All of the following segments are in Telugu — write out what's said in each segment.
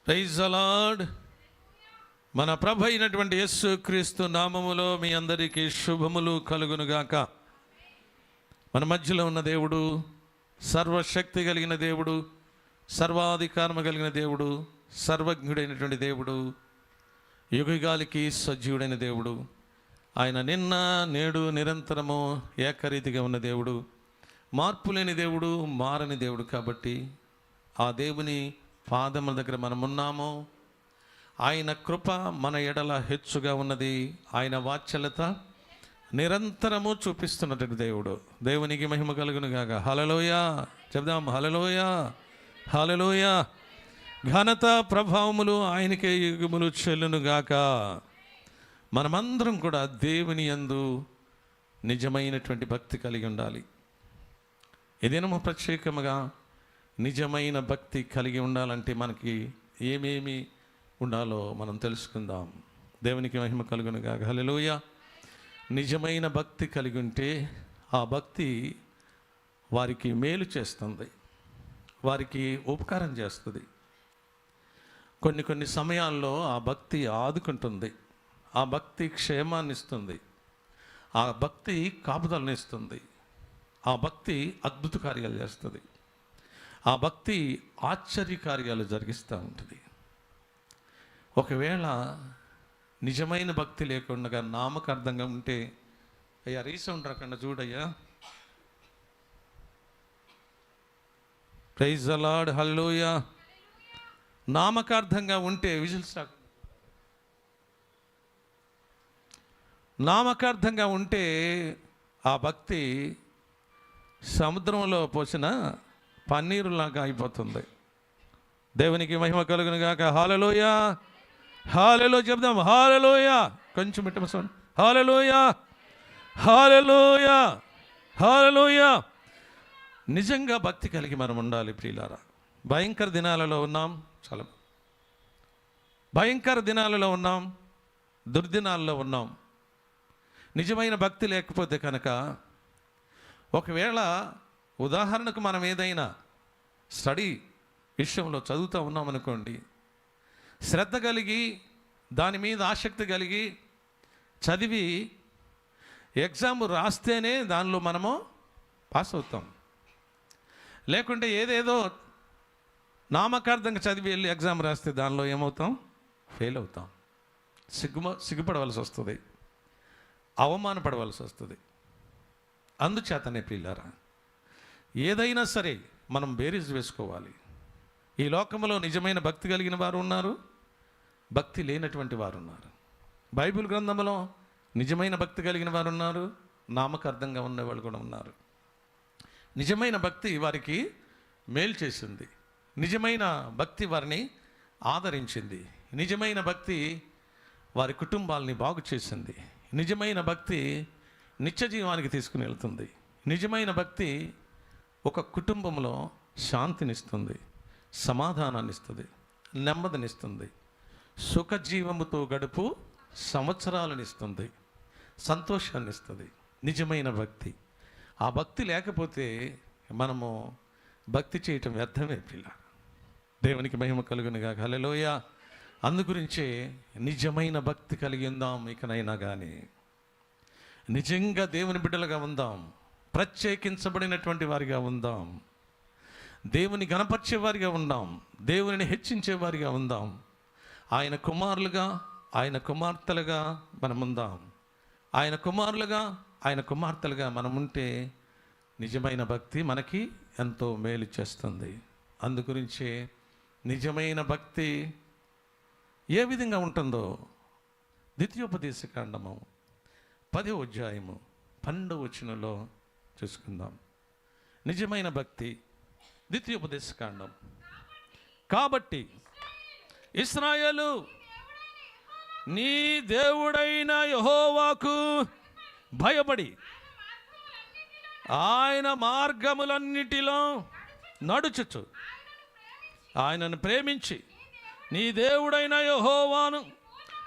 Praise the lord. మన ప్రభు అయినటువంటి యేసుక్రీస్తు నామములో మీ అందరికీ శుభములు కలుగునుగాక. మన మధ్యలో ఉన్న దేవుడు సర్వశక్తి కలిగిన దేవుడు, సర్వాధికారము కలిగిన దేవుడు, సర్వజ్ఞుడైనటువంటి దేవుడు, యుగయుగాలకి సజీవుడైన దేవుడు. ఆయన నిన్న నేడు నిరంతరము ఏకరీతిగా ఉన్న దేవుడు, మార్పు లేని దేవుడు, మారని దేవుడు. కాబట్టి ఆ దేవుని పాదముల దగ్గర మనమున్నాము. ఆయన కృప మన ఎడల హెచ్చుగా ఉన్నది. ఆయన వాత్సల్యత నిరంతరము చూపిస్తున్నటువంటి దేవుడు. దేవునికి మహిమ కలుగును గాక. హల్లెలూయా చెప్దాం. హల్లెలూయా, హల్లెలూయా. ఘనత ప్రభావములు ఆయనకే యుగములు చెల్లును గాక. మనమందరం కూడా దేవుని యందు నిజమైనటువంటి భక్తి కలిగి ఉండాలి. ఏదైనా ప్రత్యేకముగా నిజమైన భక్తి కలిగి ఉండాలంటే మనకి ఏమేమి ఉండాలో మనం తెలుసుకుందాం. దేవునికి మహిమ కలుగును గాక. హల్లెలూయా. నిజమైన భక్తి కలిగి ఉంటే ఆ భక్తి వారికి మేలు చేస్తుంది, వారికి ఉపకారం చేస్తుంది. కొన్ని సమయాల్లో ఆ భక్తి ఆదుకుంటుంది, ఆ భక్తి క్షేమాన్ని ఇస్తుంది, ఆ భక్తి కాపుదలను ఇస్తుంది, ఆ భక్తి అద్భుత కార్యాలు చేస్తుంది, ఆ భక్తి ఆశ్చర్య కార్యాలు జరిగిస్తూ ఉంటుంది. ఒకవేళ నిజమైన భక్తి లేకుండా నామకార్థంగా ఉంటే, అయ్యా రీసౌండ్ రాకుండా చూడయ్యా. Praise the Lord. హల్లెలూయా. నామకార్థంగా ఉంటే విజిల్స్ రాక, నామకార్థంగా ఉంటే ఆ భక్తి సముద్రంలో పోసిన పన్నీరులాగా అయిపోతుంది. దేవునికి మహిమ కలుగును గాక. హల్లెలూయా, హల్లెలూయా చెప్దాం. హల్లెలూయా. కొంచెం పెట్టమసండి. హల్లెలూయా, హల్లెలూయా, హల్లెలూయా. నిజంగా భక్తి కలిగి మనం ఉండాలి ప్రియులారా. భయంకర దినాలలో ఉన్నాం, చాలా భయంకర దినాలలో ఉన్నాం, దుర్దినాల్లో ఉన్నాం. నిజమైన భక్తి లేకపోతే కనుక, ఒకవేళ ఉదాహరణకు మనం ఏదైనా స్టడీ విషయంలో చదువుతూ ఉన్నామనుకోండి, శ్రద్ధ కలిగి దాని మీద ఆసక్తి కలిగి చదివి ఎగ్జామ్ రాస్తేనే దానిలో మనము పాస్ అవుతాం. లేకుంటే ఏదేదో నామకార్థంగా చదివి వెళ్ళి ఎగ్జామ్ రాస్తే దానిలో ఏమవుతాం? ఫెయిల్ అవుతాం. సిగ్గుపడవలసి వస్తుంది, అవమానపడవలసి వస్తుంది. అందుచేతనే ప్రియులారా, ఏదైనా సరే మనం బేరీజ్ వేసుకోవాలి. ఈ లోకంలో నిజమైన భక్తి కలిగిన వారు ఉన్నారు, భక్తి లేనటువంటి వారు ఉన్నారు. బైబిల్ గ్రంథంలో నిజమైన భక్తి కలిగిన వారు ఉన్నారు, నామకార్థంగా ఉన్నవాళ్ళు కూడా ఉన్నారు. నిజమైన భక్తి వారికి మేలు చేసింది, నిజమైన భక్తి వారిని ఆదరించింది, నిజమైన భక్తి వారి కుటుంబాలని బాగు చేసింది, నిజమైన భక్తి నిత్య జీవానికి తీసుకుని వెళ్తుంది. నిజమైన భక్తి ఒక కుటుంబంలో శాంతినిస్తుంది, సమాధానాన్ని ఇస్తుంది, నెమ్మదినిస్తుంది, సుఖజీవముతో గడుపు సంవత్సరాలను ఇస్తుంది, సంతోషాన్ని ఇస్తుంది. నిజమైన భక్తి. ఆ భక్తి లేకపోతే మనము భక్తి చేయటం వ్యర్థమే పిల్ల. దేవునికి మహిమ కలుగును గాక. హల్లెలూయా. అందుగురించే నిజమైన భక్తి కలిగి ఉందాం. ఇకనైనా కానీ నిజంగా దేవుని బిడ్డలుగా ఉందాం, ప్రత్యేకించబడినటువంటి వారిగా ఉందాం, దేవుని గణపరిచే వారిగా ఉందాం, దేవుని హెచ్చించే వారిగా ఉందాం. ఆయన కుమారులుగా, ఆయన కుమార్తెలుగా మనం ఉందాం. ఆయన కుమారులుగా, ఆయన కుమార్తెలుగా మనం ఉంటే నిజమైన భక్తి మనకి ఎంతో మేలు చేస్తుంది. అందుగురించే నిజమైన భక్తి ఏ విధంగా ఉంటుందో ద్వితీయోపదేశకాండము 10వ అధ్యాయము 12వ వచనంలో చూసుకుందాం. నిజమైన భక్తి, ద్వితీయోపదేశకాండం. కాబట్టి ఇశ్రాయేలు, నీ దేవుడైన యెహోవాకు భయపడి ఆయన మార్గములన్నిటిలో నడుచుచు ఆయనను ప్రేమించి నీ దేవుడైన యెహోవాను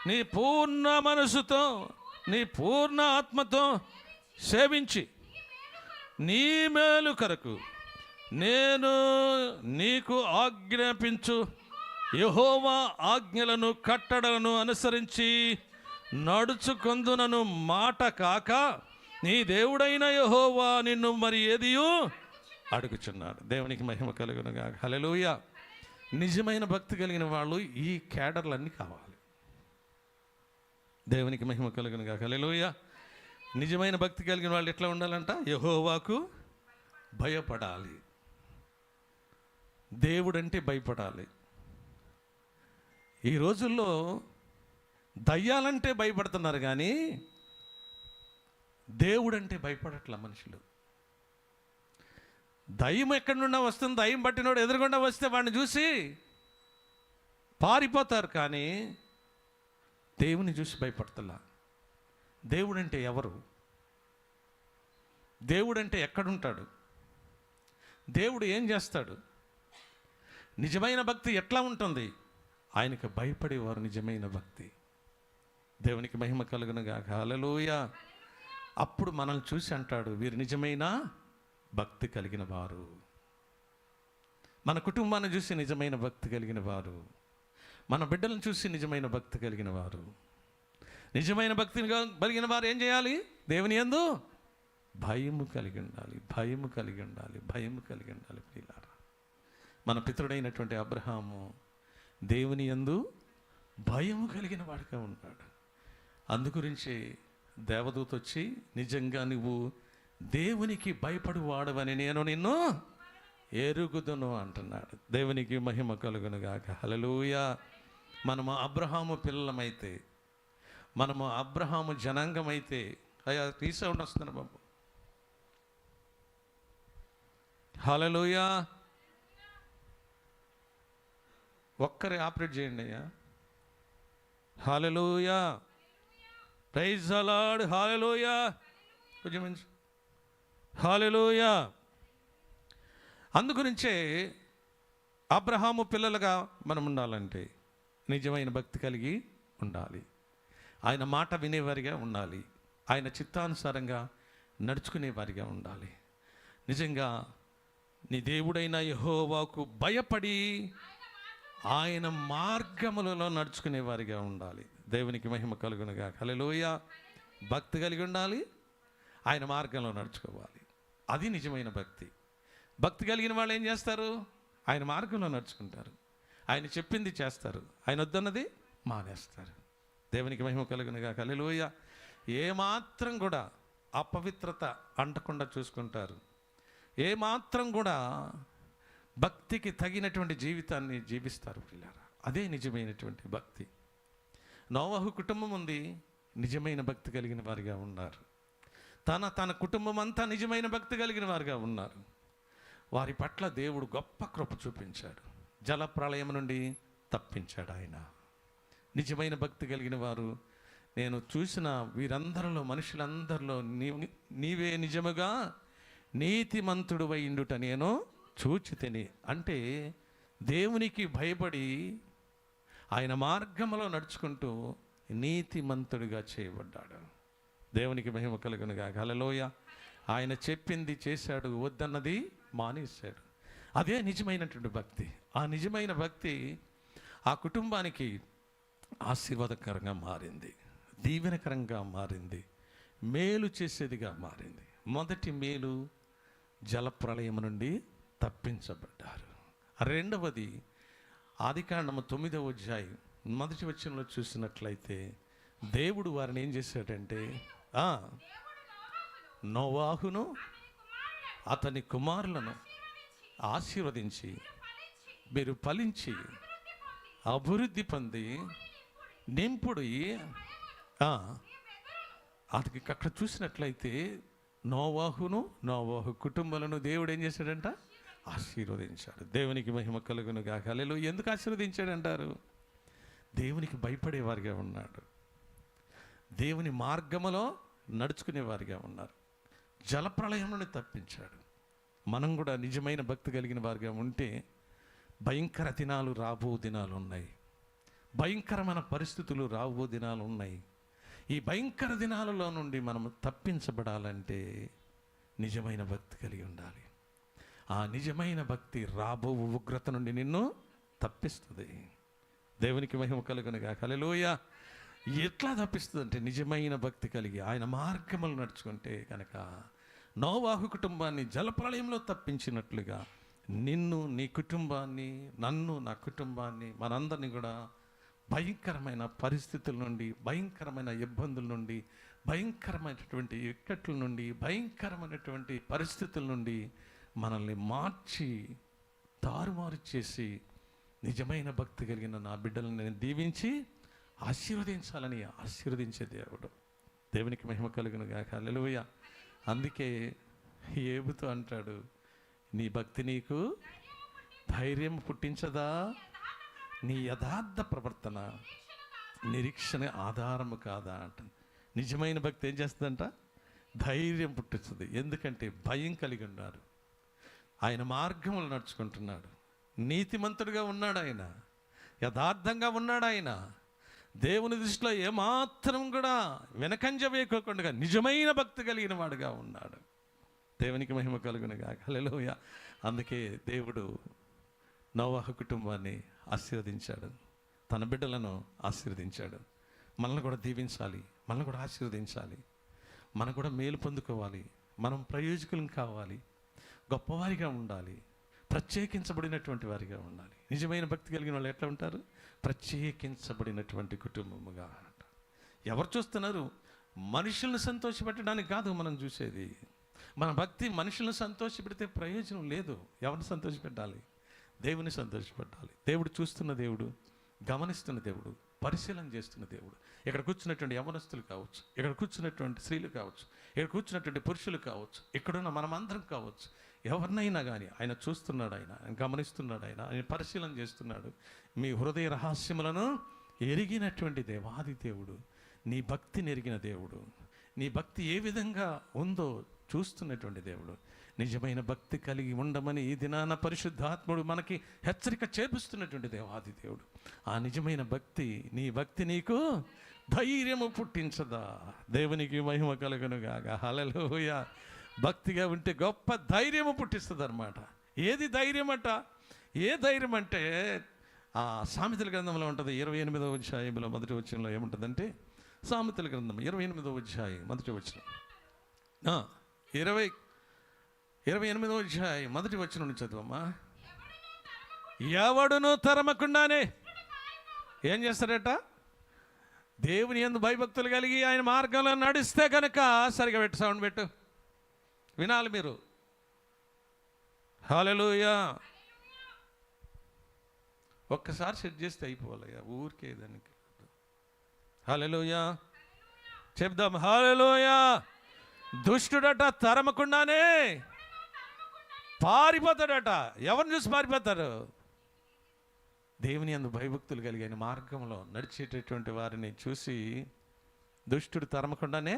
నీ పూర్ణ మనసుతో, నీ పూర్ణ ఆత్మతో సేవించి నీ మేలు కొరకు నేను నీకు ఆజ్ఞాపించు యెహోవా ఆజ్ఞలను కట్టడలను అనుసరించి నడుచుకొందునను మాట కాక నీ దేవుడైన యెహోవా నిన్ను మరి ఏదియు అడుగుచున్నాడు. దేవునికి మహిమ కలుగునుగా. హల్లెలూయా. నిజమైన భక్తి కలిగిన వాళ్ళు ఈ క్యాడర్లన్నీ కావాలి. దేవునికి మహిమ కలుగునుగా. హల్లెలూయా. నిజమైన భక్తి కలిగిన వాళ్ళు ఎట్లా ఉండాలంట? యెహోవాకు భయపడాలి. దేవుడంటే భయపడాలి. ఈ రోజుల్లో దయ్యాలంటే భయపడుతున్నారు కానీ దేవుడంటే భయపడట్ల మనుషులు. దయ్యం ఎక్కడి నుండి వస్తుంది, దయ్యం పట్టినోడు ఎదురుగుండా వస్తే వాడిని చూసి పారిపోతారు కానీ దేవుని చూసి భయపడతలా. దేవుడంటే ఎవరు? దేవుడంటే ఎక్కడుంటాడు? దేవుడు ఏం చేస్తాడు? నిజమైన భక్తి ఎట్లా ఉంటుంది? ఆయనకు భయపడేవారు నిజమైన భక్తి. దేవునికి మహిమ కలుగునుగా. హల్లెలూయా. అప్పుడు మనల్ని చూసి అంటాడు, వీరు నిజమైన భక్తి కలిగిన వారు. మన కుటుంబాన్ని చూసి నిజమైన భక్తి కలిగిన వారు, మన బిడ్డలను చూసి నిజమైన భక్తి కలిగిన వారు. నిజమైన భక్తిని కలిగిన వారు ఏం చేయాలి? దేవుని యందు భయము కలిగి ఉండాలి. భయము కలిగి ఉండాలి. భయము కలిగి ఉండాలి. ప్రియులారా, మన పితరుడైనటువంటి అబ్రహాము దేవుని యందు భయము కలిగిన వాడిగా ఉన్నాడు. అందుగురించి దేవదూత వచ్చి, నిజంగా నువ్వు దేవునికి భయపడు వాడవని నేను నిన్ను ఎరుగుదును అంటున్నాడు. దేవునికి మహిమ కలుగునుగాక. హల్లెలూయా. మనము అబ్రహాము పిల్లలమైతే, మనము అబ్రహాము జనాంగమైతే, అయ్యా రీసౌండ్ వస్తుంది బాబు. హల్లెలూయా. ఒక్కరే ఆపరేట్ చేయండి అయ్యా. Hallelujah. Praise the Lord. Hallelujah. కొంచెం మంచి హల్లెలూయా. అందుగురించే అబ్రహాము పిల్లలుగా మనం ఉండాలంటే నిజమైన భక్తి కలిగి ఉండాలి. ఆయన మాట వినేవారిగా ఉండాలి. ఆయన చిత్తానుసారంగా నడుచుకునేవారిగా ఉండాలి. నిజంగా నీ దేవుడైన యెహోవాకు భయపడి ఆయన మార్గములలో నడుచుకునేవారిగా ఉండాలి. దేవునికి మహిమ కలుగునుగా. హల్లెలూయా. భక్తి కలిగి ఉండాలి, ఆయన మార్గంలో నడుచుకోవాలి. అది నిజమైన భక్తి. భక్తి కలిగిన వాళ్ళు ఏం చేస్తారు? ఆయన మార్గంలో నడుచుకుంటారు. ఆయన చెప్పింది చేస్తారు, ఆయన వద్దన్నది మానేస్తారు. దేవునికి మహిమ కలుగునుగా. హల్లెలూయా. ఏమాత్రం కూడా అపవిత్రత అంటకుండా చూసుకుంటారు. ఏమాత్రం కూడా భక్తికి తగినటువంటి జీవితాన్ని జీవిస్తారు పిల్లారా. అదే నిజమైనటువంటి భక్తి. నోవహు కుటుంబం ఉంది, నిజమైన భక్తి కలిగిన వారిగా ఉన్నారు. తన కుటుంబం అంతా నిజమైన భక్తి కలిగిన వారిగా ఉన్నారు. వారి పట్ల దేవుడు గొప్ప కృప చూపించాడు. జల ప్రళయం నుండి తప్పించాడు ఆయన. నిజమైన భక్తి కలిగిన వారు, నేను చూసిన వీరందరిలో, మనుషులందరిలో నీవే నిజముగా నీతిమంతుడు అయిండుట నేను చూచితిని. అంటే దేవునికి భయపడి ఆయన మార్గంలో నడుచుకుంటూ నీతిమంతుడిగా చేయబడ్డాడు. దేవునికి మహిమ కలుగునుగా. హల్లెలూయా. ఆయన చెప్పింది చేశాడు, వద్దన్నది మానేశాడు. అదే నిజమైనటువంటి భక్తి. ఆ నిజమైన భక్తి ఆ కుటుంబానికి ఆశీర్వాదకరంగా మారింది, దీవెనకరంగా మారింది, మేలు చేసేదిగా మారింది. మొదటి మేలు, జలప్రళయం నుండి తప్పించబడ్డారు. రెండవది, ఆదికాండము 9వ అధ్యాయం 1వ వచనంలో చూసినట్లయితే దేవుడు వారిని ఏం చేశాడంటే, నోవాహును అతని కుమారులను ఆశీర్వదించి, మీరు ఫలించి అభివృద్ధి పొంది నింపుడి. అది అక్కడ చూసినట్లయితే నోవాహు కుటుంబాలను దేవుడు ఏం చేశాడంట? ఆశీర్వదించాడు. దేవునికి మహిమ కలుగునుగా. హల్లెలూయా. ఎందుకు ఆశీర్వదించాడంటారు? దేవునికి భయపడేవారిగా ఉన్నాడు, దేవుని మార్గములో నడుచుకునేవారిగా ఉన్నారు. జలప్రళయం నుండి తప్పించాడు. మనం కూడా నిజమైన భక్తి కలిగిన వారిగా ఉంటే భయంకర దినాలు రాబో దినాలు ఉన్నాయి, భయంకరమైన పరిస్థితులు రాబో దినాలు ఉన్నాయి. ఈ భయంకర దినాలలో నుండి మనము తప్పించబడాలంటే నిజమైన భక్తి కలిగి ఉండాలి. ఆ నిజమైన భక్తి రాబో ఉగ్రత నుండి నిన్ను తప్పిస్తుంది. దేవునికి మహిమ కలుగునుగాక. హల్లెలూయా. ఎట్లా తప్పిస్తుందంటే నిజమైన భక్తి కలిగి ఆయన మార్గములు నడుచుకుంటే కనుక నోవాహు కుటుంబాన్ని జలప్రళయంలో తప్పించినట్లుగా నిన్ను, నీ కుటుంబాన్ని, నన్ను, నా కుటుంబాన్ని, మనందరినీ కూడా భయంకరమైన పరిస్థితుల నుండి, భయంకరమైన ఇబ్బందుల నుండి, భయంకరమైనటువంటి ఇక్కట్ల నుండి, భయంకరమైనటువంటి పరిస్థితుల నుండి మనల్ని మార్చి తారుమారు చేసి నిజమైన భక్తి కలిగిన నా బిడ్డలను నేను దీవించి ఆశీర్వదించాలని ఆశీర్వదించే దేవుడు. దేవునికి మహిమ కలుగునుగాక. హల్లెలూయా. అందుకే ఏబుతో అంటాడు, నీ భక్తి నీకు ధైర్యం పుట్టించదా, నీ యథార్థ ప్రవర్తన నిరీక్షణ ఆధారము కాదా అంట. నిజమైన భక్తి ఏం చేస్తుందంట? ధైర్యం పుట్టిస్తుంది. ఎందుకంటే భయం కలిగి ఉన్నారు, ఆయన మార్గములు నడుచుకుంటున్నాడు, నీతిమంతుడిగా ఉన్నాడు, ఆయన యథార్థంగా ఉన్నాడు, ఆయన దేవుని దృష్టిలో ఏమాత్రం కూడా వెనకంజ వేయకోకుండా నిజమైన భక్తి కలిగిన వాడుగా ఉన్నాడు. దేవునికి మహిమ కలుగునుగాక. హల్లెలూయా. అందుకే దేవుడు నోవాహు కుటుంబాన్ని ఆశీర్వదించాడు, తన బిడ్డలను ఆశీర్వదించాడు. మనల్ని కూడా దీవించాలి, మనల్ని కూడా ఆశీర్వదించాలి, మనం కూడా మేలు పొందుకోవాలి, మనం ప్రయోజకులం కావాలి, గొప్పవారిగా ఉండాలి, ప్రత్యేకించబడినటువంటి వారిగా ఉండాలి. నిజమైన భక్తి కలిగిన వాళ్ళు ఎట్లా ఉంటారు? ప్రత్యేకించబడినటువంటి కుటుంబముగా. ఎవరు చూస్తున్నారు? మనుషులను సంతోషపెట్టడానికి కాదు మనం చూసేది. మన భక్తి మనుషులను సంతోషపెడితే ప్రయోజనం లేదు. ఎవరిని సంతోషపెట్టాలి? దేవుని సంతోషపెట్టాలి. దేవుడు చూస్తున్న దేవుడు, గమనిస్తున్న దేవుడు, పరిశీలన చేస్తున్న దేవుడు. ఇక్కడ కూర్చున్నటువంటి యవనస్తులు కావచ్చు, ఇక్కడ కూర్చున్నటువంటి స్త్రీలు కావచ్చు, ఇక్కడ కూర్చున్నటువంటి పురుషులు కావచ్చు, ఇక్కడున్న మనమందరం కావచ్చు, ఎవరినైనా కానీ ఆయన చూస్తున్నాడు, ఆయన గమనిస్తున్నాడు, ఆయన పరిశీలన చేస్తున్నాడు. మీ హృదయ రహస్యములను ఎరిగినటువంటి దేవాది దేవుడు, నీ భక్తిని ఎరిగిన దేవుడు, నీ భక్తి ఏ విధంగా ఉందో చూస్తున్నటువంటి దేవుడు. నిజమైన భక్తి కలిగి ఉండమని ఈ దినాన పరిశుద్ధాత్ముడు మనకి హెచ్చరిక చేపిస్తున్నటువంటి దేవాది దేవుడు. ఆ నిజమైన భక్తి, నీ భక్తి నీకు ధైర్యము పుట్టించదా? దేవునికి మహిమ కలుగునుగాక. హల్లెలూయా. భక్తిగా ఉంటే గొప్ప ధైర్యము పుట్టిస్తుంది అన్నమాట. ఏది ధైర్యం అంట? ఏ ధైర్యం అంటే ఆ సామెతల గ్రంథంలో ఉంటుంది, 28వ అధ్యాయంలో మొదటి వచనంలో ఏముంటుందంటే, సామెతల గ్రంథం 28వ అధ్యాయం మొదటి వచనం, 28వ అధ్యాయం మొదటి వచనం నుంచి చదువమ్మా. ఎవడును తరమకుండానే ఏం చేస్తాడట? దేవుని యందు భయభక్తులు కలిగి ఆయన మార్గంలో నడిస్తే కనుక, సరిగా పెట్టు, సౌండ్ పెట్టు, వినాలి మీరు. హల్లెలూయా. ఒక్కసారి సెట్ చేస్తే అయిపోవాలయ్యా, ఊరికే దానికి. హల్లెలూయా చెప్దాం. హల్లెలూయా. దుష్టుడట తరమకుండానే పారిపోతాడట. ఎవరిని చూసి పారిపోతారు? దేవుని యందు భయభక్తులు కలిగిన మార్గంలో నడిచేటటువంటి వారిని చూసి దుష్టుడు తరమకుండానే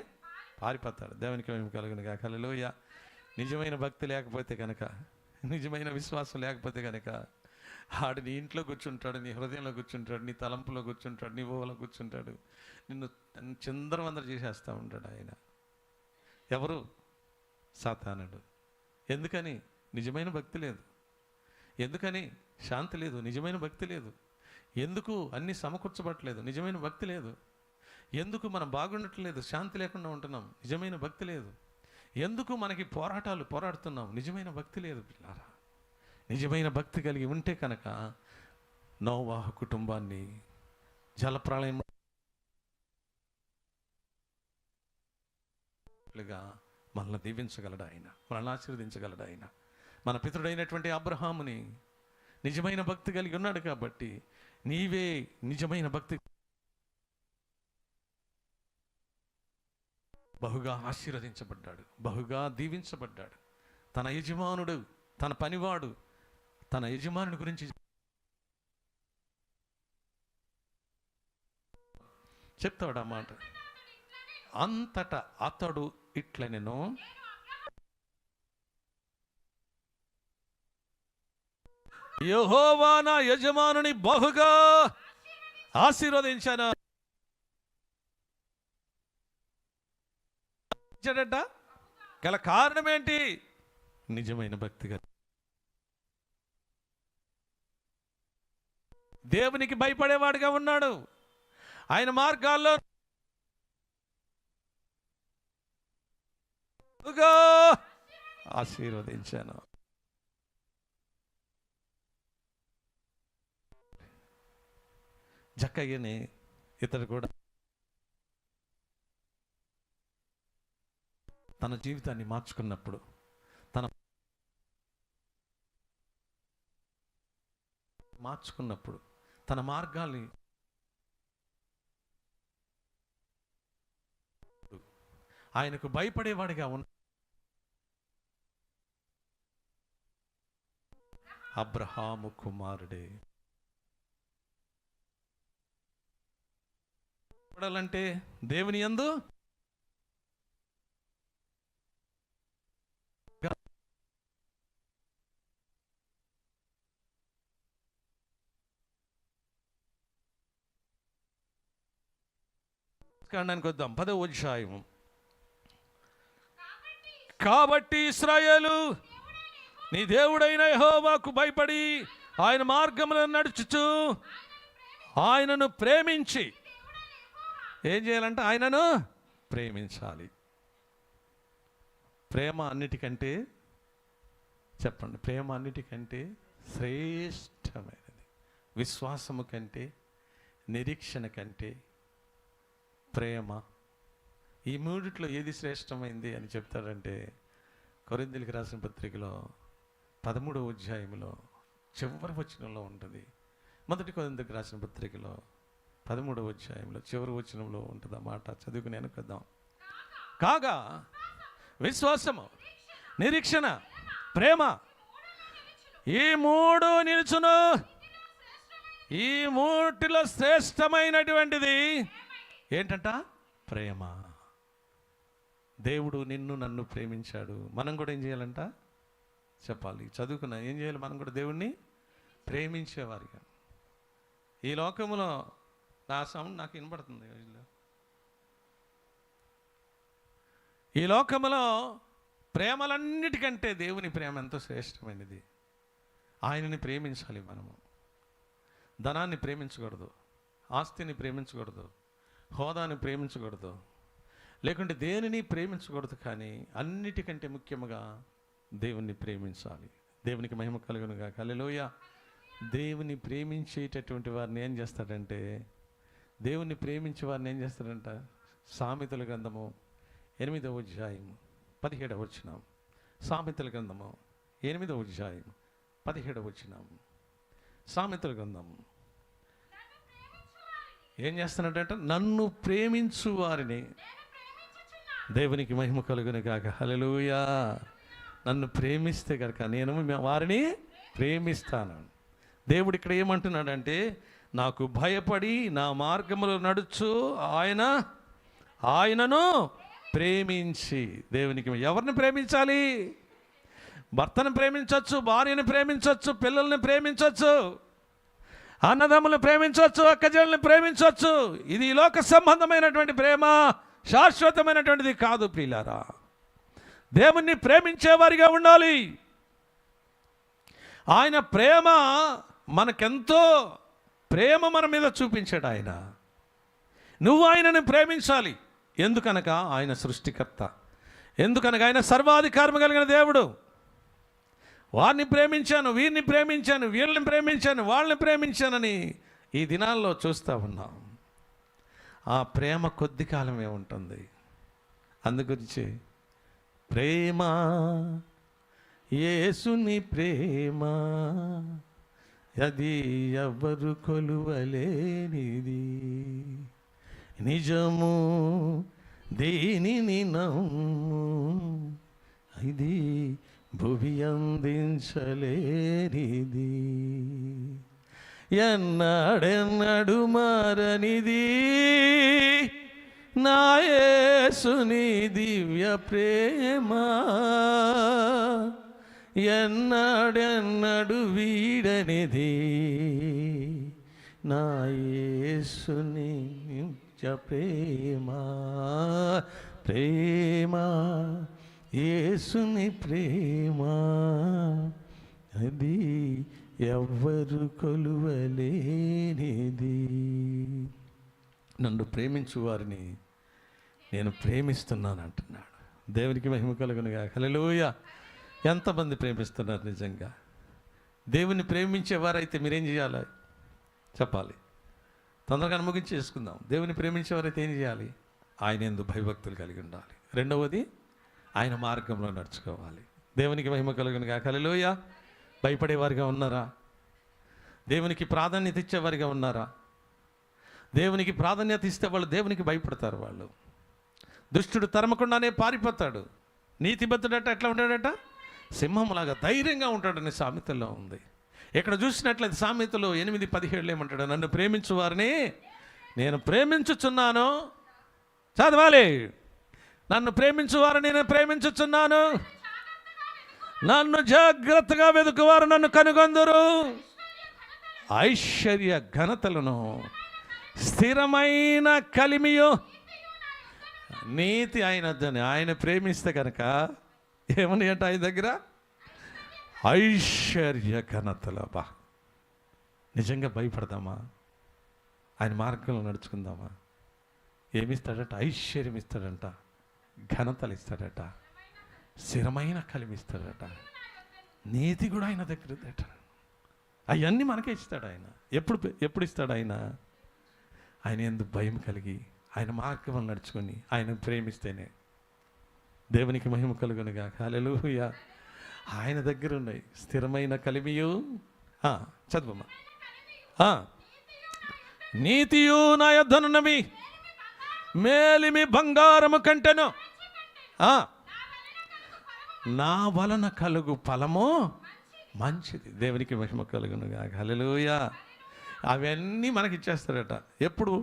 పారిపోతాడు. దేవునికి మేము కలుగునుగాక. హల్లెలూయా. నిజమైన భక్తి లేకపోతే కనుక, నిజమైన విశ్వాసం లేకపోతే కనుక, ఆడు నీ ఇంట్లో కూర్చుంటాడు, నీ హృదయంలో కూర్చుంటాడు, నీ తలంపులో కూర్చుంటాడు, నీ ఊహలో కూర్చుంటాడు, నిన్ను చిందరవందర చేసేస్తూ ఉంటాడు ఆయన. ఎవరు? సాతానుడు. ఎందుకని? నిజమైన భక్తి లేదు. ఎందుకని? శాంతి లేదు, నిజమైన భక్తి లేదు. ఎందుకు? అన్నీ సమకూర్చబట్టలేదు, నిజమైన భక్తి లేదు. ఎందుకు మనం బాగుండట్లేదు, శాంతి లేకుండా ఉంటున్నాం, నిజమైన భక్తి లేదు. ఎందుకు మనకి పోరాడుతున్నాం, నిజమైన భక్తి లేదు. పిల్లారా, నిజమైన భక్తి కలిగి ఉంటే కనుక నోవాహు కుటుంబాన్ని జలప్రళయం మనల్ని దీవించగలడు ఆయన, మనల్ని ఆశీర్వదించగలడు ఆయన. మన పితరుడైనటువంటి అబ్రహాముని నిజమైన భక్తి కలిగి ఉన్నాడు కాబట్టి నీవే నిజమైన భక్తి బహుగా ఆశీర్వదించబడ్డాడు, బహుగా దీవించబడ్డాడు. తన యజమానుడు, తన పనివాడు తన యజమానుని గురించి చెప్తాడు ఆ మాట. అంతటా అతడు ఇట్లనెను, యెహోవా నా యజమానుని బహుగా ఆశీర్వదించాను. గల కారణం ఏంటి? నిజమైన భక్తిగా దేవునికి భయపడేవాడిగా ఉన్నాడు. ఆయన మార్గాల్లో ఆశీర్వదించాను. జక్కయ్యని ఇతడు కూడా తన జీవితాన్ని మార్చుకున్నప్పుడు, తన మార్గాల్ని ఆయనకు భయపడేవాడిగా ఉన్న అబ్రహాము కుమారుడే. పడాలంటే దేవుని యందు కాండానికి వద్దాం. 10వ అధ్యాయం. కాబట్టి ఇశ్రాయేలు నీ దేవుడైన యెహోవాకు భయపడి ఆయన మార్గములను నడుచుచు ఆయనను ప్రేమించి ఏం చేయాలంటే ఆయనను ప్రేమించాలి. ప్రేమ అన్నిటికంటే చెప్పండి, ప్రేమ అన్నిటికంటే శ్రేష్టమైనది. విశ్వాసము కంటే, నిరీక్షణ కంటే ప్రేమ. ఈ మూడిట్లో ఏది శ్రేష్టమైంది అని చెప్తారంటే కొరింథీయులకు రాసిన పత్రికలో 13వ అధ్యాయంలో చివరి వచనంలో ఉంటుంది. మొదటి కొరింథీయులకు రాసిన పత్రికలో 13వ అధ్యాయంలో చివరి వచనంలో ఉంటుంది. ఆ మాట చదువుకుని వెనకొద్దాం. కాగా విశ్వాసము, నిరీక్షణ, ప్రేమ ఈ మూడు నిలుచును. ఈ మూటిలో శ్రేష్టమైనటువంటిది ఏంటంట? ప్రేమ. దేవుడు నిన్ను నన్ను ప్రేమించాడు. మనం కూడా ఏం చేయాలంట? చెప్పాలి. చదువుకున్నా ఏం చేయాలి? మనం కూడా దేవుణ్ణి ప్రేమించేవారిగా. ఈ లోకములో నా సౌండ్ నాకు వినపడుతుంది. ఈ లోకములో ప్రేమలన్నిటికంటే దేవుని ప్రేమ ఎంతో శ్రేష్టమైనది. ఆయనని ప్రేమించాలి మనము. ధనాన్ని ప్రేమించకూడదు, ఆస్తిని ప్రేమించకూడదు, హోదాని ప్రేమించకూడదు, లేకుంటే దేనిని ప్రేమించకూడదు. కానీ అన్నిటికంటే ముఖ్యముగా దేవుణ్ణి ప్రేమించాలి. దేవునికి మహిమ కలుగునుగా. హల్లెలూయా. దేవుని ప్రేమించేటటువంటి వారిని ఏం చేస్తాడంటే, దేవుణ్ణి ప్రేమించే వారిని ఏం చేస్తాడంట? సామెతల గ్రంథము 8వ అధ్యాయం 17వ వచనం. సామెతల గ్రంథము 8వ అధ్యాయం 17వ వచనం. సామెతల గ్రంథం ఏం చేస్తున్నాడంట? నన్ను ప్రేమించు వారిని. దేవునికి మహిమ కలుగును గాక. హల్లెలూయా. నన్ను ప్రేమిస్తే కనుక నేను వారిని ప్రేమిస్తాను. దేవుడు ఇక్కడ ఏమంటున్నాడంటే, నాకు భయపడి నా మార్గములో నడుచు ఆయనను ప్రేమించి. దేవునికి ఎవరిని ప్రేమించాలి? భర్తను ప్రేమించవచ్చు, భార్యను ప్రేమించవచ్చు, పిల్లల్ని ప్రేమించవచ్చు, అన్నదమ్ములను ప్రేమించవచ్చు, అక్కజనులను ప్రేమించవచ్చు. ఇది ఈ లోక సంబంధమైనటువంటి ప్రేమ, శాశ్వతమైనటువంటిది కాదు ప్రియులారా. దేవుణ్ణి ప్రేమించేవారిగా ఉండాలి. ఆయన ప్రేమ మనకెంతో ప్రేమ మన మీద చూపించాడు ఆయన. నువ్వు ఆయనను ప్రేమించాలి. ఎందుకనగా ఆయన సృష్టికర్త, ఎందుకనగా ఆయన సర్వాధికారం కలిగిన దేవుడు. వారిని ప్రేమించాను, వీరిని ప్రేమించాను, వీళ్ళని ప్రేమించాను, వాళ్ళని ప్రేమించానని ఈ దినాల్లో చూస్తూ ఉన్నాం. ఆ ప్రేమ కొద్ది కాలమే ఉంటుంది. అందుగురించి ప్రేమ, యేసుని ప్రేమ, అది ఎవ్వరు కొలువలేనిది. నిజము దేనిని నమ్ము, ఇది భువి అందించలేనిది. ఎన్నడెన్నడు మారనిది నా యేసుని దివ్య ప్రేమ, ఎన్నడెన్నడు వీడనిది నా యేసుని నిత్య ప్రేమ. ప్రేమ, యేసుని ప్రేమ, అది ఎవ్వరు కొలువలేనిది. నన్ను ప్రేమించు వారిని నేను ప్రేమిస్తున్నాను అంటున్నాడు. దేవునికి మహిమ కలుగునుగా. హల్లెలూయా. ఎంతమంది ప్రేమిస్తున్నారు? నిజంగా దేవుని ప్రేమించేవారైతే మీరేం చేయాలి చెప్పాలి. తొందరగా ముగించేసుకుందాం. దేవుని ప్రేమించేవారైతే ఏం చేయాలి? ఆయన యందు భయభక్తులు కలిగి ఉండాలి. రెండవది, ఆయన మార్గంలో నడుచుకోవాలి. దేవునికి మహిమ కలుగునుగా. హల్లెలూయా. భయపడేవారిగా ఉన్నారా? దేవునికి ప్రాధాన్యత ఇచ్చేవారిగా ఉన్నారా? దేవునికి ప్రాధాన్యత ఇస్తే వాళ్ళు దేవునికి భయపడతారు. వాళ్ళు దుష్టుడు తరమకుండానే పారిపోతాడు. నీతిబద్ధుడట ఎట్లా ఉంటాడట? సింహంలాగా ధైర్యంగా ఉంటాడని సామెతల్లో ఉంది. ఇక్కడ చూసినట్లయితే సామెతలు 8:17 ఏమంటాడు? నన్ను ప్రేమించు వారిని నేను ప్రేమించుచున్నాను. చదవాలి. నన్ను ప్రేమించు వారిని నేను ప్రేమించుచున్నాను. నన్ను జాగ్రత్తగా వెతుకువారు నన్ను కనుగొందురు. ఐశ్వర్య ఘనతలను, స్థిరమైన కలిమియు, నీతి ఆయనద్దని. ఆయన ప్రేమిస్తే కనుక ఏమని అంటే ఆయన దగ్గర ఐశ్వర్య ఘనతలు. బా, నిజంగా భయపడదామా? ఆయన మార్గంలో నడుచుకుందామా? ఏమిస్తాడట? ఐశ్వర్యం ఇస్తాడంట, ఘనతలు ఇస్తాడట, స్థిరమైన కలిమి ఇస్తాడట, నీతి కూడా ఆయన దగ్గర ఉందట. అవన్నీ మనకే ఇస్తాడు ఆయన. ఎప్పుడు ఇస్తాడు ఆయన? ఆయన ఎందుకు భయం కలిగి ఆయన మార్గంలో నడుచుకొని ఆయన ప్రేమిస్తేనే. దేవునికి మహిమ కలుగునుగా. హల్లెలూయా. ఆయన దగ్గర ఉన్నాయి స్థిరమైన కలిమియు. చదువమ్మా. నీతియు నా యొద్దనున్నవి మేలిమి బంగారము కంటెను. నా వలన కలుగు ఫలము మంచిది. దేవునికి మహిమ కలుగునుగా. హల్లెలూయా. అవన్నీ మనకి ఇచ్చేస్తాడట. ఎప్పుడు?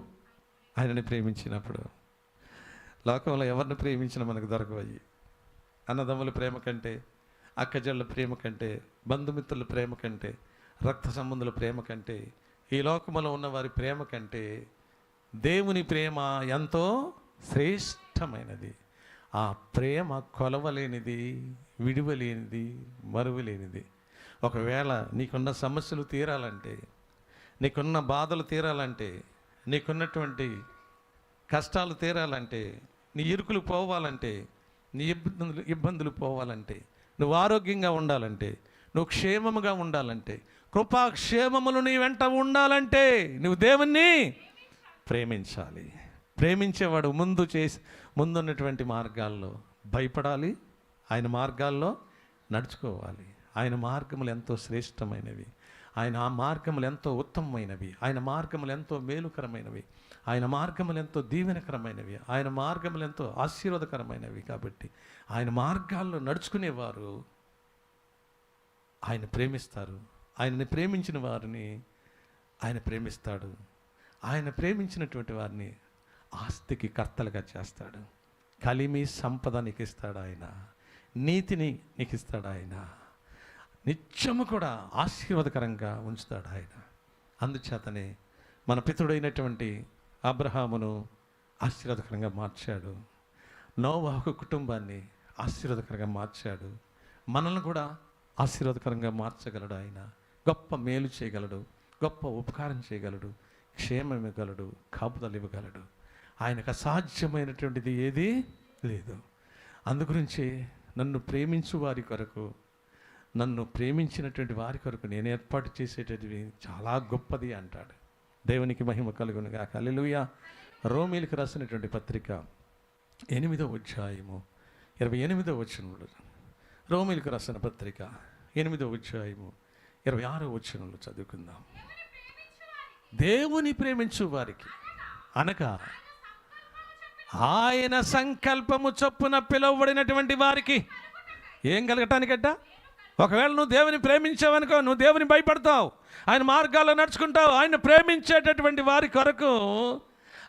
ఆయనని ప్రేమించినప్పుడు. లోకంలో ఎవరిని ప్రేమించినా మనకు దొరకవయ్యి. అన్నదమ్ముల ప్రేమ కంటే, అక్కజళ్ళ ప్రేమ కంటే, బంధుమిత్రుల ప్రేమ కంటే, రక్త సంబంధుల ప్రేమ కంటే, ఈ లోకంలో ఉన్న వారి ప్రేమ కంటే దేవుని ప్రేమ ఎంతో శ్రేష్టమైనది. ఆ ప్రేమ కొలవలేనిది, విడివలేనిది, మరువలేనిది. ఒకవేళ నీకున్న సమస్యలు తీరాలంటే, నీకున్న బాధలు తీరాలంటే, నీకున్నటువంటి కష్టాలు తీరాలంటే, నీ ఇరుకులు పోవాలంటే, నీ ఇబ్బందులు పోవాలంటే, నువ్వు ఆరోగ్యంగా ఉండాలంటే, నువ్వు క్షేమముగా ఉండాలంటే, కృపాక్షేమములు నీ వెంట ఉండాలంటే నువ్వు దేవుణ్ణి ప్రేమించాలి. ప్రేమించేవాడు ముందున్నటువంటి మార్గాల్లో భయపడాలి. ఆయన మార్గాల్లో నడుచుకోవాలి. ఆయన మార్గములు ఎంతో శ్రేష్టమైనవి. ఆయన ఆ మార్గములు ఎంతో ఉత్తమమైనవి. ఆయన మార్గములు ఎంతో మేలుకరమైనవి. ఆయన మార్గములు ఎంతో దీవెనకరమైనవి. ఆయన మార్గములు ఎంతో ఆశీర్వాదకరమైనవి. కాబట్టి ఆయన మార్గాల్లో నడుచుకునేవారు ఆయన ప్రేమిస్తారు. ఆయనని ప్రేమించిన వారిని ఆయన ప్రేమిస్తాడు. ఆయన ప్రేమించినటువంటి వారిని ఆస్తికి కర్తలుగా చేస్తాడు. కలిమి సంపద నీకు ఇస్తాడు ఆయన. నీతిని నీకు ఇస్తాడు ఆయన. నిత్యము కూడా ఆశీర్వాదకరంగా ఉంచుతాడు ఆయన. అందుచేతనే మన పితరుడైనటువంటి అబ్రహామును ఆశీర్వాదకరంగా మార్చాడు. నోవాహు కుటుంబాన్ని ఆశీర్వాదకరంగా మార్చాడు. మనల్ని కూడా ఆశీర్వాదకరంగా మార్చగలడు ఆయన. గొప్ప మేలు చేయగలడు, గొప్ప ఉపకారం చేయగలడు, క్షేమం ఇవ్వగలడు, కాపుదలు ఇవ్వగలడు. ఆయనకు అసాధ్యమైనటువంటిది ఏదీ లేదు. అందుగురించి నన్ను ప్రేమించు వారి కొరకు, నన్ను ప్రేమించినటువంటి వారి కొరకు నేను ఏర్పాటు చేసేటది చాలా గొప్పది అంటాడు. దేవునికి మహిమ కలుగునుగా. హల్లెలూయా. రోమీయులకు రాసినటువంటి పత్రిక 8వ అధ్యాయము 28వ వచనంలో, రోమీయులకు రాసిన పత్రిక 8వ అధ్యాయము 26వ వచనంలో చదువుకుందాం. దేవుని ప్రేమించు వారికి అనగా ఆయన సంకల్పము చొప్పున పిలువబడినటువంటి వారికి ఏం కలగటానికట? ఒకవేళ నువ్వు దేవుని ప్రేమించావనుకో, నువ్వు దేవుని భయపడతావు, ఆయన మార్గాల్లో నడుచుకుంటావు. ఆయన ప్రేమించేటటువంటి వారి కొరకు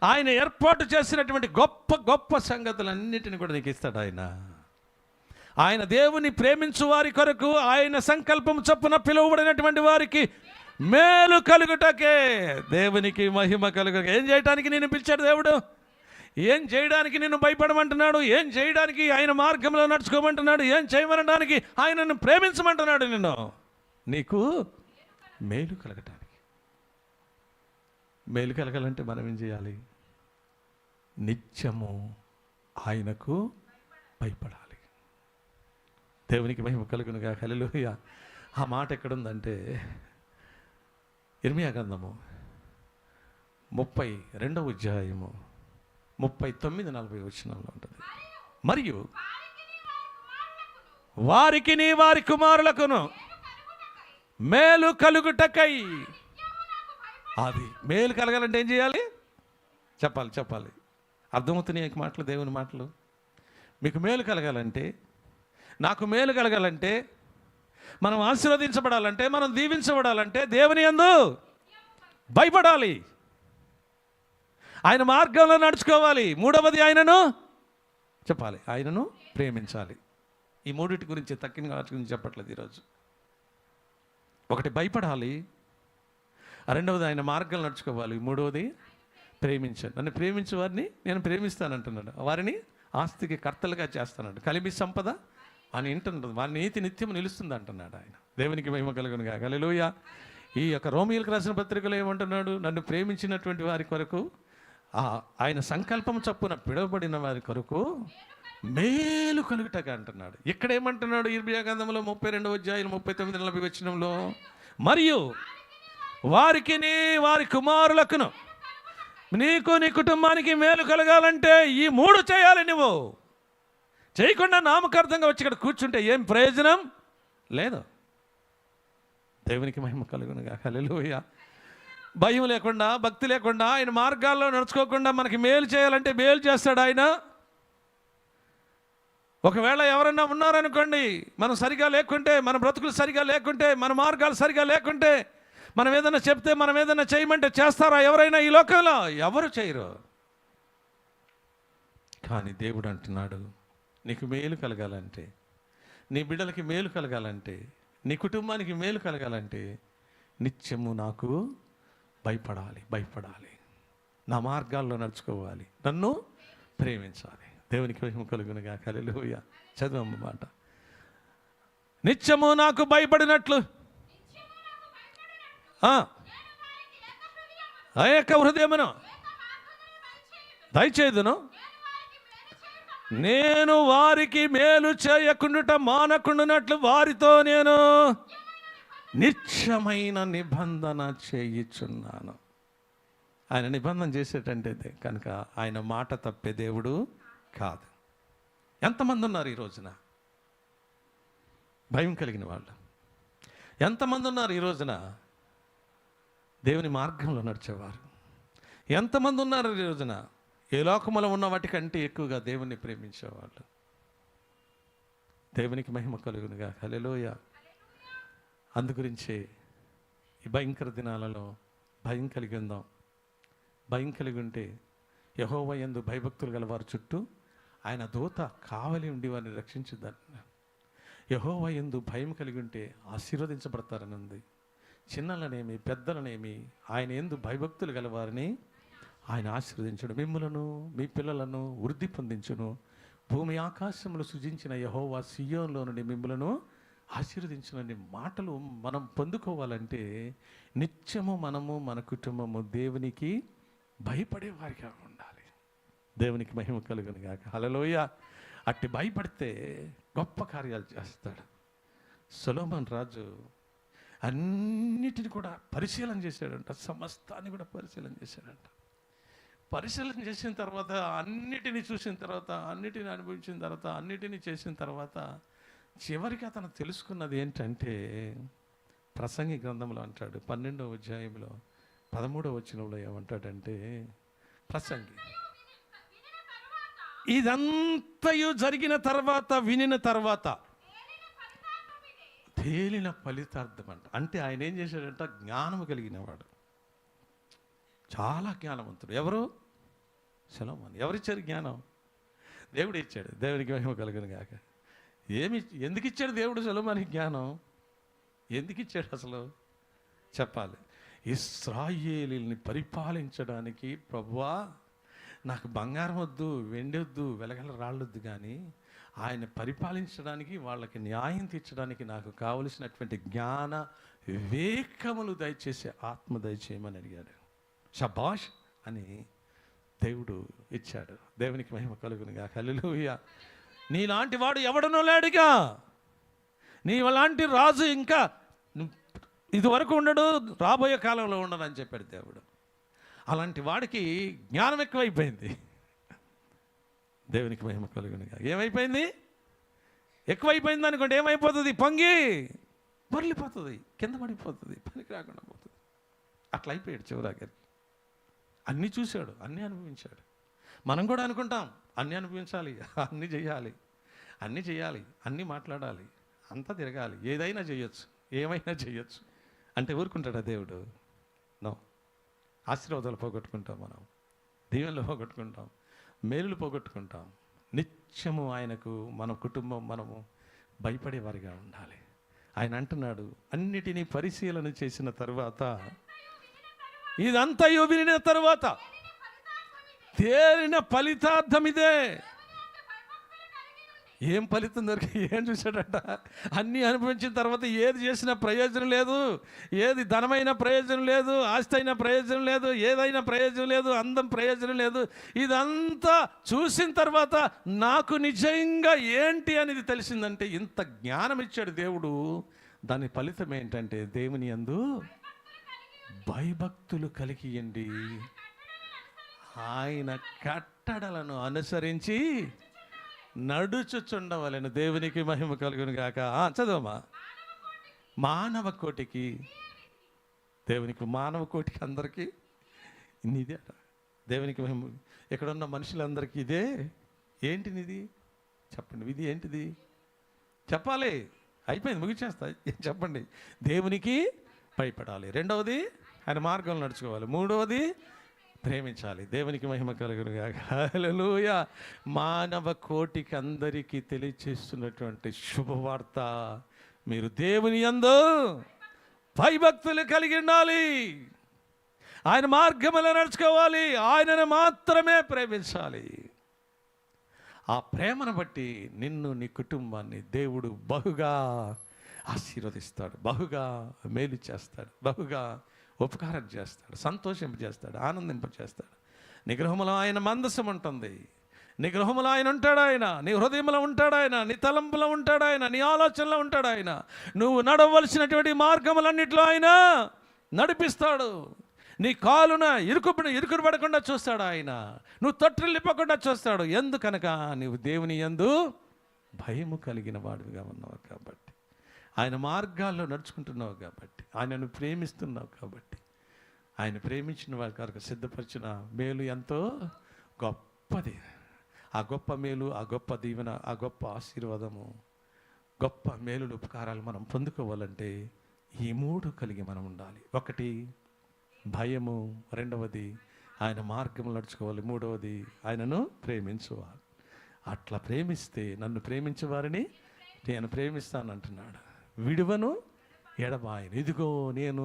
ఆయన ఏర్పాటు చేసినటువంటి గొప్ప గొప్ప సంగతులన్నిటిని కూడా నీకు ఇస్తాడు ఆయన. ఆయన దేవుని ప్రేమించు వారి కొరకు ఆయన సంకల్పం చొప్పున పిలువబడినటువంటి వారికి మేలు కలుగుటకే. దేవునికి మహిమ కలుగు. ఏం చేయడానికి నేను పిలిచాడు దేవుడు? ఏం చేయడానికి నిన్ను భయపడమంటున్నాడు? ఏం చేయడానికి ఆయన మార్గంలో నడుచుకోమంటున్నాడు? ఏం చేయమనడానికి ఆయనను ప్రేమించమంటున్నాడు? నిన్ను నీకు మేలు కలగటానికి. మేలు కలగాలంటే మనం ఏం చేయాలి? నిత్యము ఆయనకు భయపడాలి. దేవునికి మహిమ కలుగునుగా. హల్లెలూయా. ఆ మాట ఎక్కడుందంటే ఇర్మీయా గ్రంథము 32వ అధ్యాయము 39-40 వచనంలో ఉంటుంది. మరియు వారికిని వారి కుమారులకును మేలు కలుగుటకై. అది మేలు కలగాలంటే ఏం చేయాలి? చెప్పాలి. అర్థమవుతున్నాయి మాటలు, దేవుని మాటలు. మీకు మేలు కలగాలంటే, నాకు మేలు కలగాలంటే, మనం ఆశీర్వదించబడాలంటే, మనం దీవించబడాలంటే దేవుని యందు భయపడాలి, ఆయన మార్గంలో నడుచుకోవాలి. మూడవది ఆయనను చెప్పాలి, ఆయనను ప్రేమించాలి. ఈ మూడింటి గురించి తక్కిన గురించి చెప్పట్లేదు ఈరోజు. ఒకటి భయపడాలి, రెండవది ఆయన మార్గాలు నడుచుకోవాలి, మూడవది ప్రేమించాను. నన్ను ప్రేమించే వారిని నేను ప్రేమిస్తానంటున్నాడు, వారిని ఆస్తికి కర్తలుగా చేస్తానంట. కలిమి సంపద అని వింటున్నది, వారి నీతి నిత్యం నిలుస్తుంది అంటున్నాడు ఆయన. దేవునికి మహిమ కలుగునుగా. హల్లెలూయా. ఈ యొక్క రోమియోలకు రాసిన పత్రికలో ఏమంటున్నాడు? నన్ను ప్రేమించినటువంటి వారి కొరకు, ఆయన సంకల్పం చప్పున పిలువబడిన వారి కొరకు మేలు కలుగుటగా అంటున్నాడు. ఇక్కడ ఏమంటున్నాడు? ఇర్మీయా గ్రంథంలో 32వ అధ్యాయం 39-40 వచనంలో, మరియు వారికి వారి కుమారులకును నీకు నీ కుటుంబానికి మేలు కలగాలంటే ఈ మూడు చేయాలి. నువ్వు చేయకుండా నామకార్థంగా వచ్చి ఇక్కడ కూర్చుంటే ఏం ప్రయోజనం లేదు. దేవునికి మహిమ కలుగునుగా. హల్లెలూయా. భయం లేకుండా, భక్తి లేకుండా, ఆయన మార్గాల్లో నడుచుకోకుండా మనకి మేలు చేయాలంటే మేలు చేస్తాడు ఆయన. ఒకవేళ ఎవరన్నా ఉన్నారనుకోండి, మనం సరిగా లేకుంటే, మన బ్రతుకులు సరిగా లేకుంటే, మన మార్గాలు సరిగా లేకుంటే, మనం ఏదైనా చెప్తే, మనం ఏదైనా చేయమంటే చేస్తారా ఎవరైనా ఈ లోకంలో? ఎవరు చేయరు. కానీ దేవుడు అంటున్నాడు, నీకు మేలు కలగాలంటే, నీ బిడ్డలకి మేలు కలగాలంటే, నీ కుటుంబానికి మేలు కలగాలంటే నిత్యము నాకు భయపడాలి, నా మార్గాల్లో నడుచుకోవాలి, నన్ను ప్రేమించాలి. దేవునికి మహిమ కలుగునుగా. హల్లెలూయా. చదువు మాట. నిత్యము నాకు భయపడినట్లు ఏక హృదయమును దయచేదును, నేను వారికి మేలు చేయకుండుట మానకుండునట్లు వారితో నేను నిత్యమైన నిబంధన చేయుచున్నాను. ఆయన నిబంధన చేసేటంటే కనుక ఆయన మాట తప్పే దేవుడు కాదు. ఎంతమంది ఉన్నారు ఈ రోజున భయం కలిగిన వాళ్ళు? ఎంతమంది ఉన్నారు ఈ రోజున దేవుని మార్గంలో నడిచేవారు? ఎంతమంది ఉన్నారు ఈ రోజున ఏ లోకములో ఉన్న వాటికంటే ఎక్కువగా దేవుణ్ణి ప్రేమించేవాళ్ళు? దేవునికి మహిమ కలుగునుగా. హల్లెలూయా. అందుగురించి ఈ భయంకర దినాలలో భయం కలిగి ఉందాం. భయం కలిగి ఉంటే యెహోవా యందు భయభక్తులు గల వారి చుట్టూ ఆయన దూత కావలి ఉండి వారిని రక్షించుద్దాను. యెహోవా యందు భయం కలిగి ఉంటే ఆశీర్వదించబడతారని ఉంది. చిన్నలనేమి పెద్దలనేమి ఆయన యందు భయభక్తులు గల వారిని ఆయన ఆశీర్వదించుడు. మిమ్ములను మీ పిల్లలను వృద్ధి పొందించును. భూమి ఆకాశములు సృజించిన యెహోవా సియోనులో నుండి మిమ్ములను ఆశీర్వదించునని మాటలు మనం పొందుకోవాలంటే నిత్యము మనము మన కుటుంబము దేవునికి భయపడే వారిగా ఉండాలి. దేవునికి మహిమ కలుగును గాక. హల్లెలూయా. అట్టి భయపడితే గొప్ప కార్యాలు చేస్తాడు. సొలొమోను రాజు అన్నిటిని కూడా పరిశీలన చేశాడంట, సమస్తాన్ని కూడా పరిశీలన చేశాడంట. పరిశీలన చేసిన తర్వాత, అన్నిటినీ చూసిన తర్వాత, అన్నిటిని అనుభవించిన తర్వాత, అన్నిటినీ చేసిన తర్వాత చివరికి అతను తెలుసుకున్నది ఏంటంటే, ప్రసంగి గ్రంథంలో అంటాడు 12వ అధ్యాయంలో 13వ వచనంలో ఏమంటాడంటే, ప్రసంగి ఇదంతయు జరిగిన తర్వాత, వినిన తర్వాత తేలిన ఫలితార్థం అంట. అంటే ఆయన ఏం చేశాడంట? జ్ఞానము కలిగినవాడు, చాలా జ్ఞానవంతుడు. ఎవరు? సొలొమోను. ఎవరిచ్చారు జ్ఞానం? దేవుడు ఇచ్చాడు. దేవునికి మహిమ కలుగును గాక. ఎందుకు ఇచ్చాడు దేవుడు సొలొమోనుకి జ్ఞానం? ఎందుకు ఇచ్చాడు అసలు చెప్పాలి. ఇశ్రాయేలుని పరిపాలించడానికి, ప్రభువా నాకు బంగారం వద్దు, వెండి వద్దు, వెలగల రాళ్ళొద్దు, కానీ ఆయన పరిపాలించడానికి, వాళ్ళకి న్యాయం తీర్చడానికి నాకు కావలసినటువంటి జ్ఞాన వివేకములు దయచేసి ఆత్మ దయచేయమని అడిగాడు. షబాష్ అని దేవుడు ఇచ్చాడు. దేవునికి మహిమ కలుగునుగా. హల్లెలూయా. నీలాంటి వాడు ఎవడనో లేడుగా. నీలాంటి రాజు ఇంకా ఇదివరకు ఉండడు, రాబోయే కాలంలో ఉండడు అని చెప్పాడు దేవుడు. అలాంటి వాడికి జ్ఞానం ఎక్కువైపోయింది. దేవునికి మహిమ కలుగునుగా. ఏమైపోయింది? ఎక్కువైపోయింది అనుకోండి, ఏమైపోతుంది? పొంగి బొర్లిపోతుంది, కింద పడిపోతుంది, పనికి రాకుండా పోతుంది. అట్లా అయిపోయాడు చివరాఖరికి. అన్నీ చూశాడు, అన్నీ అనుభవించాడు. మనం కూడా అనుకుంటాం అన్నీ అనుభవించాలి, అన్నీ చేయాలి, అన్నీ మాట్లాడాలి, అంతా తిరగాలి, ఏదైనా చేయొచ్చు, ఏమైనా చేయొచ్చు అంటే ఊరుకుంటాడా దేవుడు? నో. ఆశీర్వాదాలు పోగొట్టుకుంటాం, మనం దీవెనలు పోగొట్టుకుంటాం, మేలులు పోగొట్టుకుంటాం. నిత్యము ఆయనకు మన కుటుంబం మనము భయపడేవారిగా ఉండాలి. ఆయన అంటున్నాడు, అన్నిటినీ పరిశీలన చేసిన తరువాత, ఇదంతా వినిన తరువాత తేలిన ఫలితార్థం ఇదే. ఏం ఫలితం దొరికి ఏం చూశాడట? అన్నీ అనుభవించిన తర్వాత ఏది చేసినా ప్రయోజనం లేదు, ఏది ధనమైన ప్రయోజనం లేదు, ఆస్తి అయినా ప్రయోజనం లేదు, ఏదైనా ప్రయోజనం లేదు, అందం ప్రయోజనం లేదు. ఇదంతా చూసిన తర్వాత నాకు నిజంగా ఏంటి అనేది తెలిసిందంటే, ఇంత జ్ఞానం ఇచ్చాడు దేవుడు. దాని ఫలితం ఏంటంటే, దేవుని యందు భయభక్తులు కలిగియండి, ఆయన కట్టడలను అనుసరించి నడుచుచుండవలెను. దేవునికి మహిమ కలుగును గాక. చదవమా. మానవ కోటికి, దేవునికి మానవ కోటికి అందరికీ ఇదే. దేవునికి మహిమ. ఇక్కడున్న మనుషులందరికీ ఇదే. ఏంటిది చెప్పండి, ఇది ఏంటిది చెప్పాలి. అయిపోయింది, ముగిచేస్తా. చెప్పండి. దేవునికి భయపడాలి. రెండవది ఆయన మార్గంలో నడుచుకోవాలి. మూడవది ప్రేమించాలి. దేవునికి మహిమ కలుగును గాక. హల్లెలూయా. మానవ కోటికి అందరికీ తెలియచేస్తున్నటువంటి శుభవార్త, మీరు దేవుని యందు భయభక్తులు కలిగి ఉండాలి, ఆయన మార్గంలో నడుచుకోవాలి, ఆయనను మాత్రమే ప్రేమించాలి. ఆ ప్రేమను బట్టి నిన్ను, నీ కుటుంబాన్ని దేవుడు బహుగా ఆశీర్వదిస్తాడు, బహుగా మేలు చేస్తాడు, బహుగా ఉపకారం చేస్తాడు, సంతోషింపజేస్తాడు, ఆనందింపజేస్తాడు. నీ గృహంలో ఆయన మందసం ఉంటుంది, నీ గృహంలో ఆయన ఉంటాడు, ఆయన నీ హృదయంలో ఉంటాడు, ఆయన నీ తలంపులో ఉంటాడు, ఆయన నీ ఆలోచనలో ఉంటాడు, ఆయన నువ్వు నడవలసినటువంటి మార్గములన్నింటిలో ఆయన నడిపిస్తాడు. నీ కాలున ఇరుకుడు పడకుండా చూస్తాడు ఆయన, నువ్వు తొట్టిల్లిపోకుండా చూస్తాడు. ఎందుకనగా నువ్వు దేవుని యందు భయము కలిగిన వాడివిగా ఉన్నావు కాబట్టి, ఆయన మార్గాల్లో నడుచుకుంటున్నావు కాబట్టి, ఆయనను ప్రేమిస్తున్నావు కాబట్టి, ఆయన ప్రేమించిన వారి కొరకు సిద్ధపరిచిన మేలు ఎంతో గొప్పది. ఆ గొప్ప మేలు, ఆ గొప్ప దీవెన, ఆ గొప్ప ఆశీర్వాదము, గొప్ప మేలులు, ఉపకారాలు మనం పొందుకోవాలంటే ఈ మూడు కలిగి మనం ఉండాలి. ఒకటి భయము, రెండవది ఆయన మార్గం నడుచుకోవాలి, మూడవది ఆయనను ప్రేమించువాలి. అట్లా ప్రేమిస్తే, నన్ను ప్రేమించే వారిని నేను ప్రేమిస్తానంటున్నాడు. విడువను ఎడబాయను. ఇదిగో నేను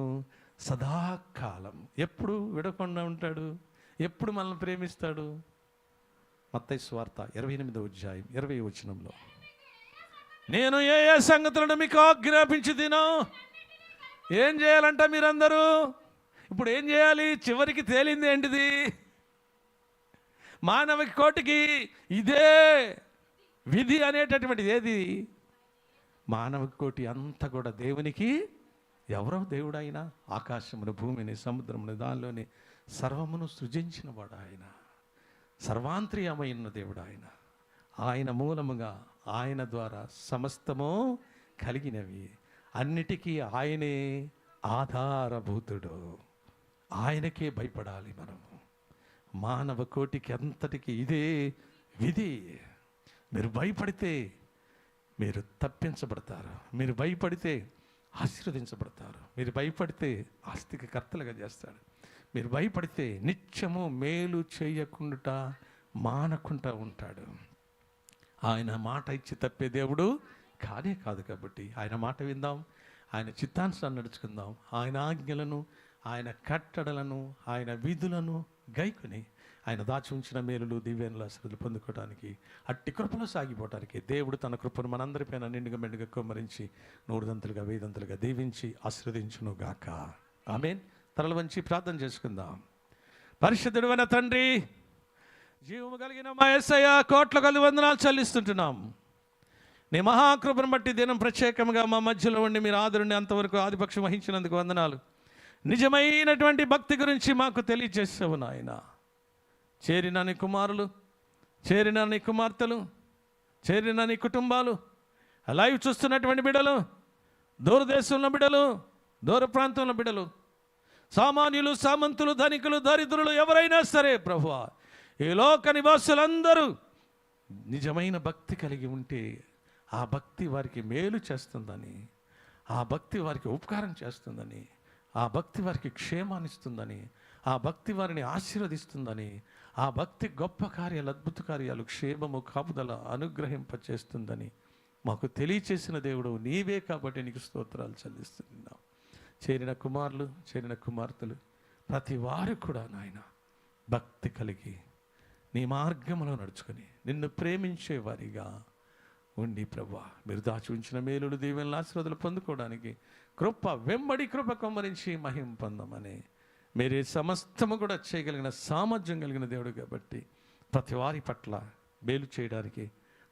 సదాకాలం. ఎప్పుడు విడకుండా ఉంటాడు, ఎప్పుడు మనల్ని ప్రేమిస్తాడు. మత్తయి సువార్త 28వ అధ్యాయం 20వ వచనంలో, నేను ఏ ఏ సంగతులను మీకు ఆజ్ఞాపించి తినో. ఏం చేయాలంట మీరందరూ? ఇప్పుడు ఏం చేయాలి? చివరికి తేలింది ఏంటిది? మానవ కోటికి ఇదే విధి అనేటటువంటిది. ఏది? మానవ కోటి అంతా కూడా దేవునికి ఎవరో దేవుడు ఆయన. ఆకాశమును, భూమిని, సముద్రమును, దానిలోని సర్వమును సృజించిన వాడు ఆయన. సర్వాంతర్యమైన దేవుడు ఆయన. ఆయన మూలముగా, ఆయన ద్వారా సమస్తము కలిగినవి. అన్నిటికీ ఆయనే ఆధారభూతుడు. ఆయనకే భయపడాలి మనము. మానవ కోటికి అంతటికి ఇదే విధి. మీరు భయపడితే మీరు తప్పించబడతారు, మీరు భయపడితే ఆశీర్వదించబడతారు, మీరు భయపడితే ఆస్తికి కర్తలుగా చేస్తాడు, మీరు భయపడితే నిత్యము మేలు చేయకుండా మానకుండా ఉంటాడు. ఆయన మాట ఇచ్చి తప్పే దేవుడు కానే కాదు. కాబట్టి ఆయన మాట విందాం, ఆయన చిత్తానుసారం నడుచుకుందాం, ఆయన ఆజ్ఞలను ఆయన కట్టడలను, ఆయన విధులను గైకొని ఆయన దాచి ఉంచిన మేలులు, దివ్యానులు, ఆశీర్వాదాలు పొందుకోవడానికి, అట్టి కృపలో సాగిపోవడానికి దేవుడు తన కృపను మనందరిపైన నిండుగా మెండుగా కుమ్మరించి 100 దంతులుగా 1000 దంతులుగా దీవించి ఆశీర్వదించును గాక. ఆమేన్. తలలు వంచి ప్రార్థన చేసుకుందాం. పరిశుద్ధుడైన తండ్రి, జీవము కలిగిన మా యేసయ్య, కోట్ల కొలది వందనాలు చెల్లిస్తుంటున్నాం. నీ మహాకృపను బట్టి దినం ప్రత్యేకంగా మా మధ్యలో ఉండి మీరు ఆదరుండి అంతవరకు ఆధిపక్షం వహించినందుకు వందనాలు. నిజమైనటువంటి భక్తి గురించి మాకు తెలియజేసావు నాయన. చేరిన నీ కుమారులు, చేరిన నీ కుమార్తెలు, చేరిన నీ కుటుంబాలు, లైవ్ చూస్తున్నటువంటి బిడ్డలు, దూరదేశంలో బిడ్డలు, దూర ప్రాంతంలో బిడ్డలు, సామాన్యులు, సామంతులు, ధనికులు, దరిద్రులు, ఎవరైనా సరే ప్రభువా, ఈ లోక నివాసులందరూ నిజమైన భక్తి కలిగి ఉంటే ఆ భక్తి వారికి మేలు చేస్తుందని, ఆ భక్తి వారికి ఉపకారం చేస్తుందని, ఆ భక్తి వారికి క్షేమాన్నిస్తుందని, ఆ భక్తి వారిని ఆశీర్వదిస్తుందని, ఆ భక్తి గొప్ప కార్యాలు, అద్భుత కార్యాలు, క్షేమము, కాపుదల అనుగ్రహింపచేస్తుందని మాకు తెలియచేసిన దేవుడు నీవే కాబట్టి నీకు స్తోత్రాలు చెల్లిస్తున్నాం. చేరిన కుమారులు, చేరిన కుమార్తెలు ప్రతి వారు కూడా నాయన భక్తి కలిగి నీ మార్గంలో నడుచుకొని నిన్ను ప్రేమించే వారిగా ఉండి ప్రభువా, మీరు దాచి ఉంచిన మేలులు, దీవెనలు, ఆశీర్వాదాలు పొందుకోవడానికి కృప వెంబడి కృప కొమ్మరించి మహిమ పొందమని మీరే సమస్తము కూడా చేయగలిగిన సామర్థ్యం కలిగిన దేవుడు కాబట్టి ప్రతి వారి పట్ల మేలు చేయడానికి,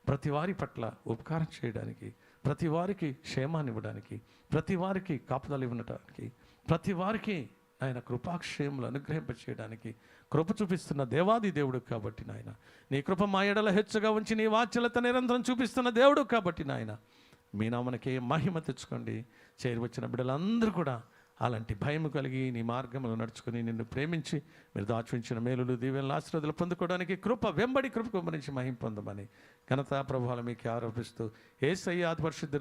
ప్రతి వారి పట్ల ఉపకారం చేయడానికి, ప్రతి వారికి క్షేమాన్ని ఇవ్వడానికి, ప్రతి వారికి కాపుదలు ఇవ్వడానికి, ప్రతి వారికి ఆయన కృపాక్షేములు అనుగ్రహింపచేయడానికి కృప చూపిస్తున్న దేవాది దేవుడు కాబట్టి నాయన, నీ కృప మా ఎడల హెచ్చుగా ఉంచి నీ వాత్సల్యత నిరంతరం చూపిస్తున్న దేవుడు కాబట్టి నాయన, మీ నామనకే మహిమ తెచ్చుకోండి. చేరి వచ్చిన బిడ్డలందరూ కూడా అలాంటి భయం కలిగి నీ మార్గంలో నడుచుకుని నిన్ను ప్రేమించి మీరు దాచుంచిన మేలులు, దీవెనలు, ఆశీర్వాదాలు పొందుకోవడానికి కృప వెంబడి కృప గురించి మహిమ పొందమని ఘనతా ప్రభావాలు మీకు ఆరోపిస్తూ యేసయ్య పరిశుద్ధ